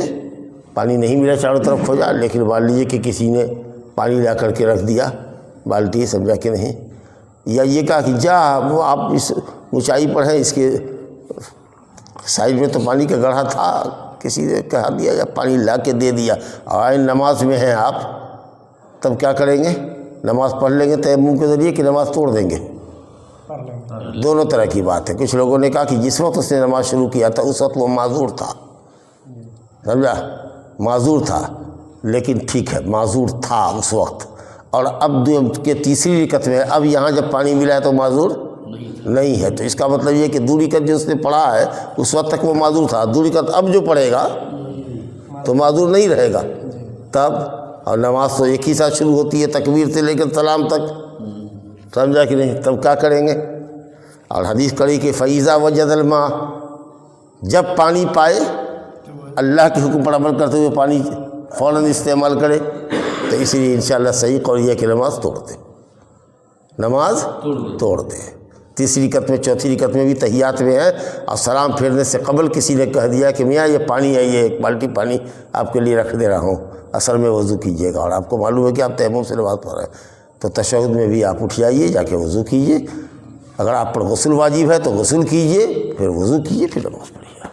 پانی نہیں ملا، چاروں طرف کھوجا، لیکن مان لیجیے کہ کسی نے پانی لا کر کے رکھ دیا بالٹی، سمجھا کہ نہیں؟ یا یہ کہا کہ جا وہ آپ اس اونچائی پر ہیں، اس کے سائڈ میں تو پانی کا گڑھا تھا، کسی نے کہا دیا یا پانی لا کے دے دیا، اور نماز میں ہیں آپ، تب کیا کریں گے؟ نماز پڑھ لیں گے تیمم کے ذریعے کہ نماز توڑ دیں گے؟ دونوں طرح کی بات ہے۔ کچھ لوگوں نے کہا کہ جس وقت اس نے نماز شروع کیا تھا اس وقت وہ معذور تھا، سمجھا، معذور تھا، لیکن ٹھیک ہے معذور تھا اس وقت، اور اب کہ تیسری رکعت میں اب یہاں جب پانی ملا ہے تو معذور نہیں ہے، تو اس کا مطلب یہ کہ دو رکعت جو اس نے پڑھا ہے اس وقت تک وہ معذور تھا، دو رکعت اب جو پڑھے گا تو معذور نہیں رہے گا تب، اور نماز تو ایک ہی ساتھ شروع ہوتی ہے تکبیر سے لے کر سلام تک، سمجھا کہ نہیں؟ تب کیا کریں گے؟ اور حدیث کڑی کہ فیضا وجد الماء، جب پانی پائے اللہ کے حکم پر عمل کرتے ہوئے پانی فوراً استعمال کرے، تو اسی لیے انشاءاللہ صحیح قول یہ کہ نماز توڑ دے، نماز توڑ دے۔ تیسری رکعت میں چوتھی رکعت میں بھی تحیات میں ہے، اور سلام پھیرنے سے قبل کسی نے کہہ دیا کہ میاں یہ پانی ہے، یہ ایک بالٹی پانی آپ کے لیے رکھ دے رہا ہوں، اصل میں وضو کیجیے گا، اور آپ کو معلوم ہے کہ آپ تیمم سے نماز پڑھ رہے ہیں، تو تشہد میں بھی آپ اٹھ جائیے، جا کے وضو کیجیے، اگر آپ پر غسل واجب ہے تو غسل کیجیے، پھر وضو کیجیے، پھر نماز پڑھیے،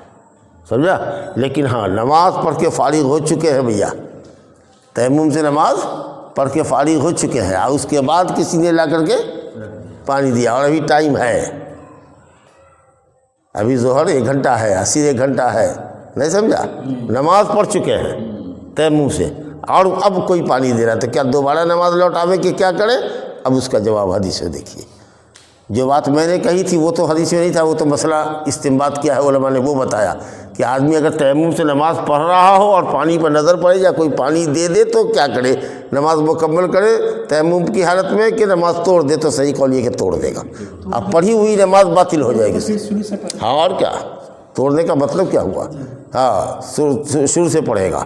سمجھا؟ لیکن ہاں نماز پڑھ کے فارغ ہو چکے ہیں بھیا، تیمم سے نماز پڑھ کے فارغ ہو چکے ہیں، اور اس کے بعد کسی نے لا کر کے پانی دیا، اور ابھی ٹائم ہے، ابھی ظہر 1 گھنٹہ ہے، عصر 1 گھنٹہ ہے، نہیں سمجھا؟ نماز پڑھ چکے ہیں تیمم سے، اور اب کوئی پانی دے رہا ہے تو کیا دوبارہ نماز لوٹاوے کہ کیا کرے؟ اب اس کا جواب حدیث میں دیکھیے۔ جو بات میں نے کہی تھی وہ تو حدیث میں نہیں تھا، وہ تو مسئلہ استنباط کیا ہے علماء نے، وہ بتایا کہ آدمی اگر تیمم سے نماز پڑھ رہا ہو اور پانی پر نظر پڑے یا کوئی پانی دے دے تو کیا کرے؟ نماز مکمل کرے تیمم کی حالت میں کہ نماز توڑ دے؟ تو صحیح قول یہ کہ توڑ دے گا، اب پڑھی ہوئی نماز باطل ہو جائے گی۔ ہاں اور کیا، توڑنے کا مطلب کیا ہوا؟ ہاں شروع سے پڑھے گا،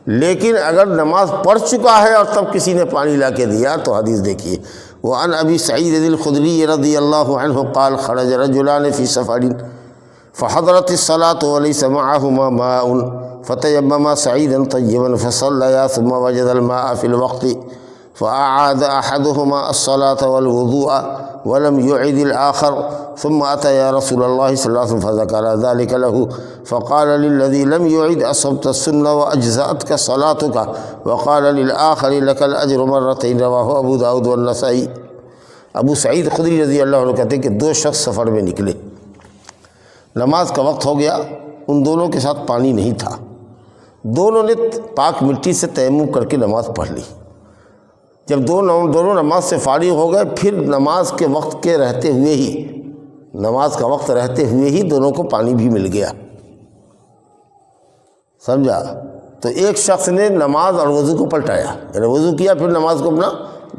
لیکن اگر نماز پڑھ چکا ہے اور تب کسی نے پانی لا کے دیا تو حدیث دیکھیے۔ وعن ابی سعید الخدری رضی اللہ عنہ قال خرج رجلان فی سفر فحضرت الصلاة وليس معهما ماء فتيمما سعيدا طيبا فصليا ثم وجد الماء في الوقت فأعاد أحدهما الصلاة والوضوء ولم يعد الآخر ثم أتى رسول الله صلى الله عليه وسلم فذكر ذلك له فقال للذي لم يعد أصبت السنة وأجزأتك صلاتك وقال للآخر لك الأجر مرتين رواه أبو داود والنسائی۔ ابو سعید خدری رضی اللہ عنہ کہتے ہیں کہ 2 شخص سفر میں نکلے، نماز کا وقت ہو گیا، ان دونوں کے ساتھ پانی نہیں تھا، دونوں نے پاک مٹی سے تیمم کر کے نماز پڑھ لی۔ جب دونوں نماز سے فارغ ہو گئے، پھر نماز کے وقت کے رہتے ہوئے ہی، نماز کا وقت رہتے ہوئے ہی دونوں کو پانی بھی مل گیا، سمجھا؟ تو ایک شخص نے نماز اور وضو کو پلٹایا، یعنی وضو کیا پھر نماز کو اپنا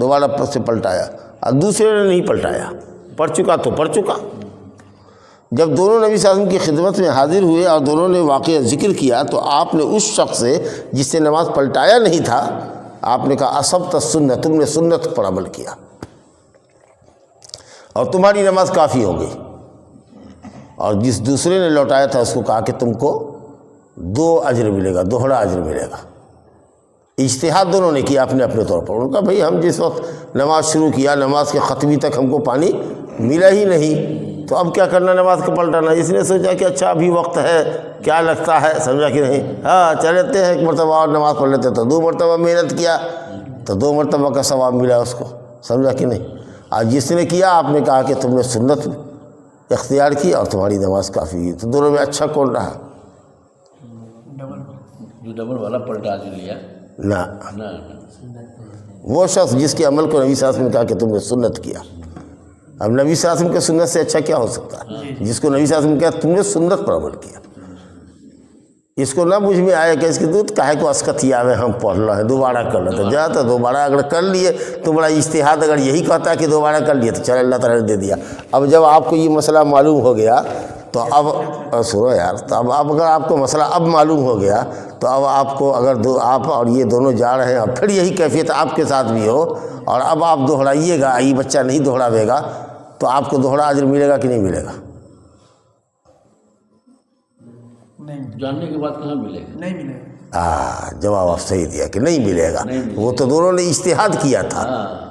دوبارہ سے پلٹایا، اور دوسرے نے نہیں پلٹایا، پڑھ چکا تو پڑھ چکا۔ جب دونوں نبی صلی اللہ علیہ وسلم کی خدمت میں حاضر ہوئے اور دونوں نے واقعہ ذکر کیا تو آپ نے اس شخص سے جس نے نماز پلٹایا نہیں تھا، آپ نے کہا اصبت السنت، تم نے سنت پر عمل کیا اور تمہاری نماز کافی ہو گئی۔ اور جس دوسرے نے لوٹایا تھا اس کو کہا کہ تم کو 2 اجر ملے گا، دوہرا اجر ملے گا۔ اجتہاد دونوں نے کیا اپنے اپنے طور پر، انہوں نے کہا بھئی ہم جس وقت نماز شروع کیا نماز کے ختمی تک ہم کو پانی ملا ہی نہیں، تو اب کیا کرنا نماز کو پلٹانا۔ اس نے سوچا کہ اچھا ابھی وقت ہے، کیا لگتا ہے، سمجھا کہ نہیں، ہاں چلتے ہیں 1 مرتبہ اور نماز پڑھ لیتے، تو 2 مرتبہ محنت کیا تو 2 مرتبہ کا ثواب ملا اس کو، سمجھا کہ نہیں۔ آج جس نے کیا آپ نے کہا کہ تم نے سنت اختیار کی اور تمہاری نماز کافی ہوئی، تو دونوں میں اچھا کون رہا؟ جو ڈبل والا پلٹا جو لیا نہ، وہ شخص جس کے عمل کو نبی صلی اللہ علیہ وسلم نے کہا کہ تم نے سنت کیا۔ اب نبی صلی اللہ علیہ وسلم کے سنت سے اچھا کیا ہو سکتا ہے؟ جس کو نبی صلی اللہ علیہ وسلم نے کہا تم نے سنت پر عمل کیا۔ اس کو نہ مجھ میں آیا کہ اس کے دودھ کاہے کو اسکتیا میں ہم پڑھ رہے ہیں، دوبارہ کر رہے تھے، جاتا دوبارہ اگر کر لیے تو بڑا اجتہاد اگر یہی کہتا ہے کہ دوبارہ کر لیے تو چل اللہ تعالیٰ نے دے دیا۔ اب جب آپ کو یہ مسئلہ معلوم ہو گیا تو اب سنو یار، تو اب اگر آپ کو مسئلہ اب معلوم ہو گیا تو اب آپ کو اگر آپ اور یہ دونوں جا رہے ہیں اور پھر یہی کیفیت آپ کے ساتھ بھی ہو اور اب آپ دوہرائیے گا، یہ بچہ نہیں دوہراوے گا تو آپ کو دوہرا اجر ملے گا کہ نہیں ملے گا؟ جاننے کے بعد کہاں ملے گا؟ نہیں ملے گا۔ جواب آپ صحیح دیا کہ نہیں ملے گا. وہ تو دونوں نے اجتہاد کیا تھا.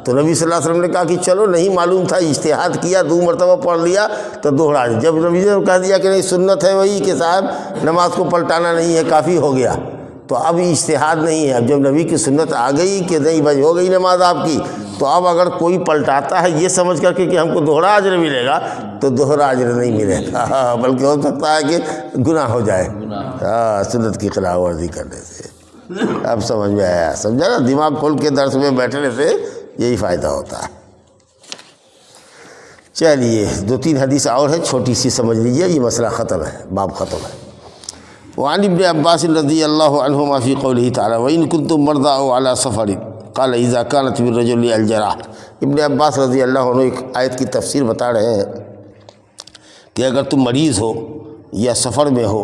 تو نبی صلی اللہ علیہ وسلم نے کہا کہ چلو نہیں معلوم تھا، اجتہاد کیا، 2 مرتبہ پڑھ لیا تو دوہرا. جب نبی نے کہہ دیا کہ نہیں سنت ہے وہی کہ صاحب نماز کو پلٹانا نہیں ہے، کافی ہو گیا، تو اب اجتہاد نہیں ہے. اب جب نبی کی سنت آ گئی کہ نہیں بھائی ہو گئی نماز آپ کی، تو اب اگر کوئی پلٹاتا ہے یہ سمجھ کر کے کہ ہم کو دوہرا اجر ملے گا، تو دوہرا اجر نہیں ملے گا، بلکہ ہو سکتا ہے کہ گناہ ہو جائے سنت کی خلاف ورزی کرنے سے. اب سمجھ میں آیا؟ سمجھا نا؟ دماغ کھول کے درس میں بیٹھنے سے یہی فائدہ ہوتا ہے. چلیے 2-3 حدیث اور ہیں، چھوٹی سی سمجھ لیجیے، یہ مسئلہ ختم ہے، باب ختم ہے. وعن ابن عباس رضی اللہ عنہما فی قولہ تعالی وَإِن كُنتُم مَرْضَىٰ أَوْ عَلَىٰ سَفَرٍ قَالَ إِذَا كَانَتْ بِالرَّجُلِ الْجَرَاحُ. ابن عباس رضی اللہ عنہ ایک آیت کی تفسیر بتا رہے ہیں کہ اگر تم مریض ہو یا سفر میں ہو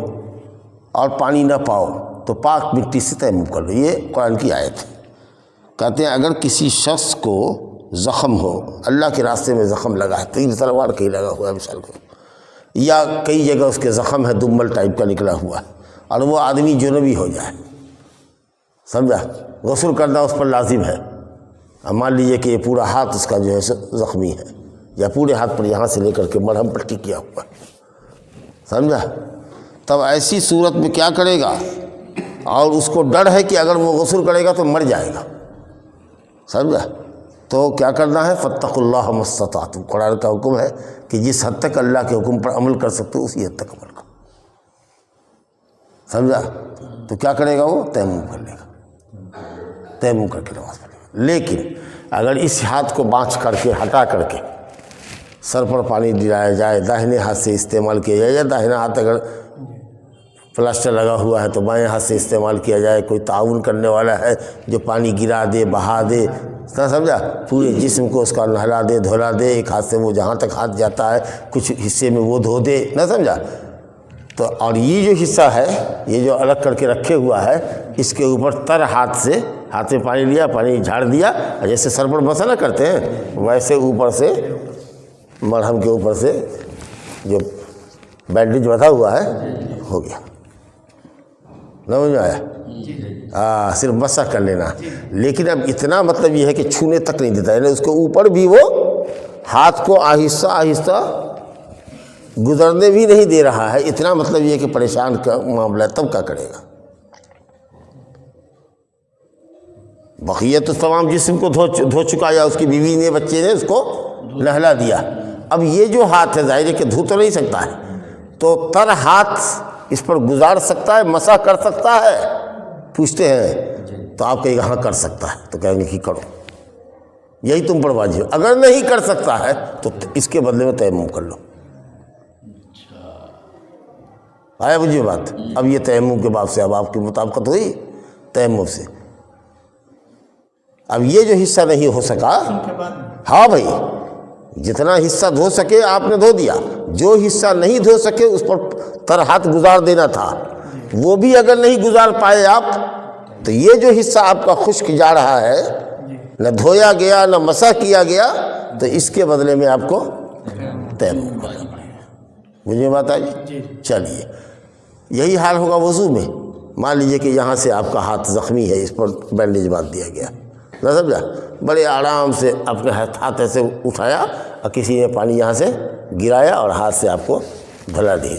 اور پانی نہ پاؤ تو پاک مٹی سے تیمم کر لو. یہ قرآن کی آیت ہے. کہتے ہیں اگر کسی شخص کو زخم ہو، اللہ کے راستے میں زخم لگا ہے، 3 تلوار کہیں لگا ہوا ہے مثال کو، یا کئی جگہ اس کے زخم ہے، دمل ٹائپ کا نکلا ہوا ہے، اور وہ آدمی جنوبی ہو جائے، سمجھا، غسل کرنا اس پر لازم ہے. اب مان لیجئے کہ یہ پورا ہاتھ اس کا جو ہے زخمی ہے، یا پورے ہاتھ پر یہاں سے لے کر کے مرہم پٹی کیا ہوا ہے، سمجھا. تب ایسی صورت میں کیا کرے گا؟ اور اس کو ڈر ہے کہ اگر وہ غسل کرے گا تو مر جائے گا، سمجھا. تو کیا کرنا ہے؟ فاتقوا اللہ ما استطعتم. قرآن کا حکم ہے کہ جس حد تک اللہ کے حکم پر عمل کر سکتے ہو اسی حد تک عمل کرو، سمجھا. تو کیا کرے گا؟ وہ تیمم کر لے گا، تیمم کر کے نماز پڑھے گا. لیکن اگر اس ہاتھ کو بانچ کر کے ہٹا کر کے سر پر پانی ڈلایا جائے، داہنے ہاتھ سے استعمال کیا جائے، یا داہنا ہاتھ اگر پلاسٹر لگا ہوا ہے تو بائیں ہاتھ سے استعمال کیا جائے، کوئی تعاون کرنے والا ہے جو پانی گرا دے، بہا دے، نہ سمجھا، پورے جسم کو اس کا نہلا دے، دھولا دے، ایک ہاتھ سے وہ جہاں تک ہاتھ جاتا ہے کچھ حصے میں وہ دھو دے، نہ سمجھا. تو اور یہ جو حصہ ہے، یہ جو الگ کر کے رکھے ہوا ہے، اس کے اوپر تر ہاتھ میں پانی لیا، پانی جھاڑ دیا، جیسے سر پر مسا نہ کرتے ہیں ویسے اوپر سے مرہم کے اوپر سے جو بینڈیج بندھا ہوا ہے ہو گیا. سمجھ میں آیا؟ صرف مسح کر لینا. لیکن اب اتنا مطلب یہ ہے کہ چھونے تک نہیں دیتا، یعنی اس کے اوپر بھی وہ ہاتھ کو آہستہ آہستہ گزرنے بھی نہیں دے رہا ہے. اتنا مطلب یہ کہ پریشان کا معاملہ ہے، تب کیا کرے گا؟ بقیہ تو تمام جسم کو دھو چکا، یا اس کی بیوی نے، بچے نے اس کو نہلا دیا. اب یہ جو ہاتھ ہے ظاہر ہے کہ دھو تو نہیں سکتا ہے، تو تر ہاتھ اس پر گزار سکتا ہے، مسح کر سکتا ہے؟ پوچھتے ہیں. تو آپ کہیں ہاں کر سکتا ہے، تو کہیں گے کہ کرو، یہی تم پر واجب ہے. اگر نہیں کر سکتا ہے تو اس کے بدلے میں تیمم کر لو. آیا مجھے بات؟ اب یہ تیمم کے باب سے اب آپ کی مطابقت ہوئی تیمم سے. اب یہ جو حصہ نہیں ہو سکا، ہاں بھائی جتنا حصہ دھو سکے آپ نے دھو دیا، جو حصہ نہیں دھو سکے اس پر تر ہاتھ گزار دینا تھا، وہ بھی اگر نہیں گزار پائے آپ، تو یہ جو حصہ آپ کا خشک جا رہا ہے، نہ دھویا گیا نہ مسح کیا گیا، تو اس کے بدلے میں آپ کو تیمم کرنا پڑے گا. مجھے بات آئی؟ چلیے یہی حال ہوگا وضو میں. مان لیجئے کہ یہاں سے آپ کا ہاتھ زخمی ہے، اس پر بینڈیج باندھ دیا گیا، نہ سمجھا، بڑے آرام سے اپنے ہاتھ ایسے اٹھایا اور کسی نے پانی یہاں سے گرایا اور ہاتھ سے آپ کو دھلا دی.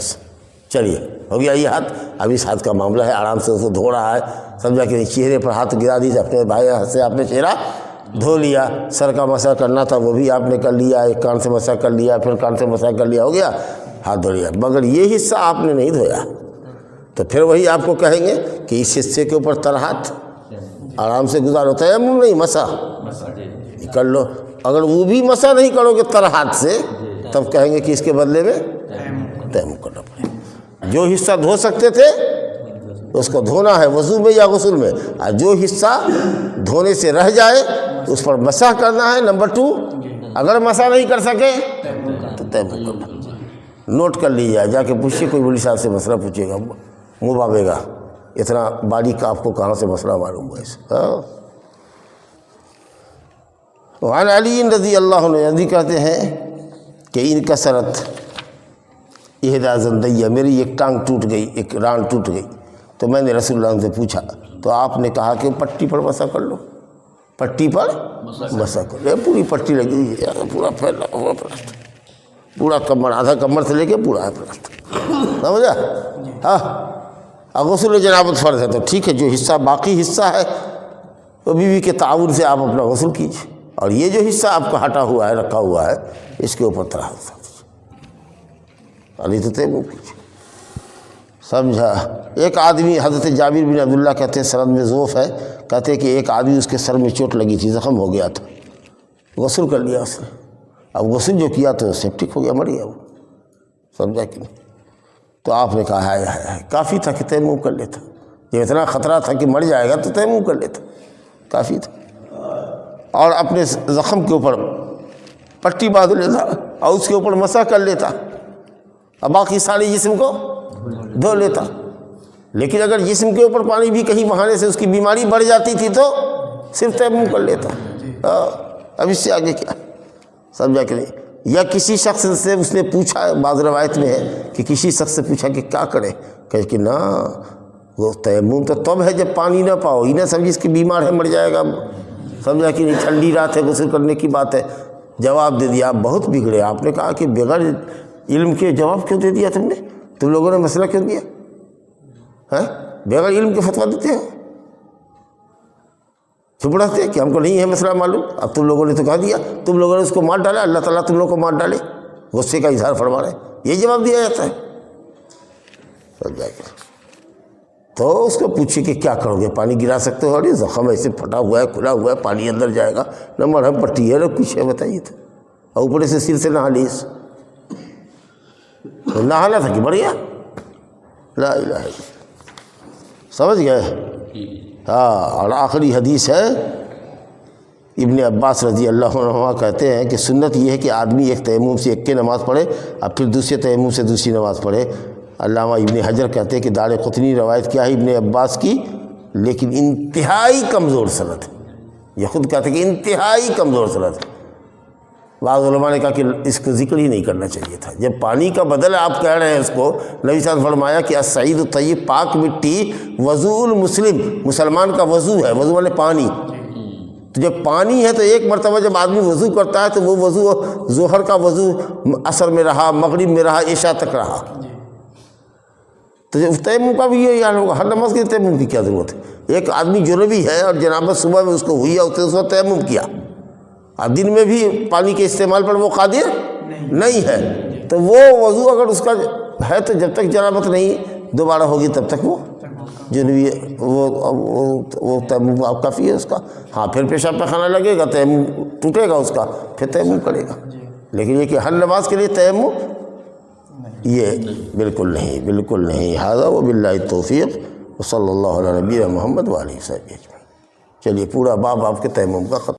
چلیے ہو گیا یہ ہاتھ. اب اس ہاتھ کا معاملہ ہے، آرام سے اس کو دھو رہا ہے، سمجھا کہ چہرے پر ہاتھ گرا دی، اپنے بھائی ہاتھ سے آپ نے چہرہ دھو لیا. سر کا مسح کرنا تھا وہ بھی آپ نے کر لیا، ایک کان سے مسح کر لیا، پھر کان سے مسح کر لیا، ہو گیا، ہاتھ دھو لیا. مگر یہ حصہ آپ نے نہیں دھویا، تو پھر وہی آپ کو کہیں گے کہ اس حصے کے اوپر تر ہاتھ آرام سے گزارو، تیمم نہیں مسح کر لو. اگر وہ بھی مسح نہیں کرو گے تر ہاتھ سے، تب کہیں گے کہ اس کے بدلے میں تیمم کرنا پڑے گا. جو حصہ دھو سکتے تھے اس کو دھونا ہے وضو میں یا غسل میں، اور جو حصہ دھونے سے رہ جائے اس پر مسح کرنا ہے. نمبر 2، اگر مسح نہیں کر سکے تو تیمم کرنا. نوٹ کر لیجیے، جا کے پوچھیے، کوئی بڑی صاحب سے مسئلہ پوچھے گا، منہ بابے گا، اتنا باریک آپ کو کہاں سے مسئلہ معلوم ہوا اس. وعن علی رضی اللہ عنہ رضی کہتے ہیں کہ ان کسرت احدی زندیہ، میری ایک ٹانگ ٹوٹ گئی، ایک ران ٹوٹ گئی. تو تو میں نے رسول اللہ سے پوچھا تو آپ نے کہا کہ پٹی پر مسح کر لو، پٹی پر مسح کر لو۔ پوری پٹی لگی ہوئی ہے، پورا پھیلا ہوا پلاسٹر، پورا کمر، آدھا کمر سے لے کے پورا ہے پلاسٹر، سمجھا؟ ہاں، غسل جنابت فرض ہے تو ٹھیک ہے، جو حصہ باقی حصہ ہے وہ بیوی کے تعاون سے آپ اپنا غسل کیجیے، اور یہ جو حصہ آپ کا ہٹا ہوا ہے، رکھا ہوا ہے، اس کے اوپر طرح علی تو تیمم کیجیے، سمجھا؟ ایک آدمی، حضرت جابر بن عبداللہ کہتے ہیں، سند میں ضعف ہے، کہتے ہیں کہ ایک آدمی اس کے سر میں چوٹ لگی تھی، زخم ہو گیا تھا، غسل کر لیا اس نے، اب غسل جو کیا تو سیپٹک ہو گیا، مر گیا وہ، سمجھا کہ نہیں؟ تو آپ نے کہا ہے کافی تھا کہ تیمم کر لیتا، جب اتنا خطرہ تھا کہ مر جائے گا تو تیمم کر لیتا، کافی تھا، اور اپنے زخم کے اوپر پٹی باندھ لیتا اور اس کے اوپر مسح کر لیتا، اور باقی سارے جسم کو دھو لیتا۔ لیکن اگر جسم کے اوپر پانی بھی کہیں بہانے سے اس کی بیماری بڑھ جاتی تھی تو صرف تیمم کر لیتا۔ اب اس سے آگے کیا، سمجھا کہ نہیں؟ یا کسی شخص سے اس نے پوچھا، بعض روایت میں ہے کہ کسی شخص سے پوچھا کہ کیا کرے، کہ نا وہ تیمم تو تب ہے جب پانی نہ پاؤ، ہی نہ سمجھی اس کی بیمار ہے مر جائے گا، سمجھا کہ نہیں؟ ٹھنڈی رات ہے، غسل کرنے کی بات ہے، جواب دے دیا۔ آپ بہت بگڑے، آپ نے کہا کہ بغیر علم کے جواب کیوں دے دیا تم نے؟ تم لوگوں نے مسئلہ کیوں دیا ہے؟ بغیر علم کے فتویٰ دیتے ہیں، چپ رہتے ہیں کہ ہم کو نہیں ہے مسئلہ معلوم، اب تم لوگوں نے تو کہا دیا، تم لوگوں نے اس کو مار ڈالا، اللہ تعالیٰ تم لوگوں کو مار ڈالے، غصے کا اظہار فرما رہے ہیں، یہ جواب دیا جاتا ہے؟ تو اس کو پوچھے کہ کیا کرو گے، پانی گرا سکتے ہو؟ اور یہ زخم ایسے پھٹا ہوا ہے، کھلا ہوا ہے، پانی اندر جائے گا نہ، مرہم پٹی ہے نہ کچھ ہے، بتائیے تو، اور اوپر سے سر سے نہا لیس، نہانا تھا کہ مر گیا، لا الہ الا اللہ، سمجھ گئے؟ ہاں، اور آخری حدیث ہے، ابن عباس رضی اللہ عنہما کہتے ہیں کہ سنت یہ ہے کہ آدمی ایک تیمم سے ایک کے نماز پڑھے، اب پھر دوسرے تیمم سے دوسری نماز پڑھے۔ علامہ ابن حجر کہتے ہیں کہ دار قطنی روایت کیا ہے ابن عباس کی، لیکن انتہائی کمزور سند ہے، یہ خود کہتے ہیں کہ انتہائی کمزور سند ہے۔ بعض علماء نے کہا کہ اس کو ذکر ہی نہیں کرنا چاہیے تھا، جب پانی کا بدل آپ کہہ رہے ہیں اس کو، نبی صلی اللہ علیہ وسلم فرمایا کہ السعید الطیب، پاک مٹی، وضوء المسلم، مسلمان کا وضو ہے، وضو والے پانی، تو جب پانی ہے تو ایک مرتبہ جب آدمی وضو کرتا ہے تو وہ وضو ظہر کا وضو عصر میں رہا، مغرب میں رہا، عشاء تک رہا، تو تیمم کا بھی یہی حال ہوگا، ہر نماز کے تیمم کی کیا ضرورت ہے؟ ایک آدمی جنوبی ہے اور جنابت صبح میں اس کو ہوئی ہے، اس کو تیمم کیا، اب دن میں بھی پانی کے استعمال پر وہ قادر نہیں ہے، تو وہ وضو اگر اس کا ہے تو جب تک جنابت نہیں دوبارہ ہوگی تب تک وہ جنوبی وہ تیمم آپ کافی ہے اس کا۔ ہاں، پھر پیشاب پخانہ لگے گا، تیمم ٹوٹے گا اس کا، پھر تیمم کرے گا، لیکن یہ کہ ہر نماز کے لیے تیمم یہ بالکل نہیں، بالکل نہیں۔ ھذا وباللہ التوفیق، وصلی اللہ علی نبینا محمد وآلہ وصحبہ اجمعین۔ چلیے پورا باب آپ کے تیمم کا ختم۔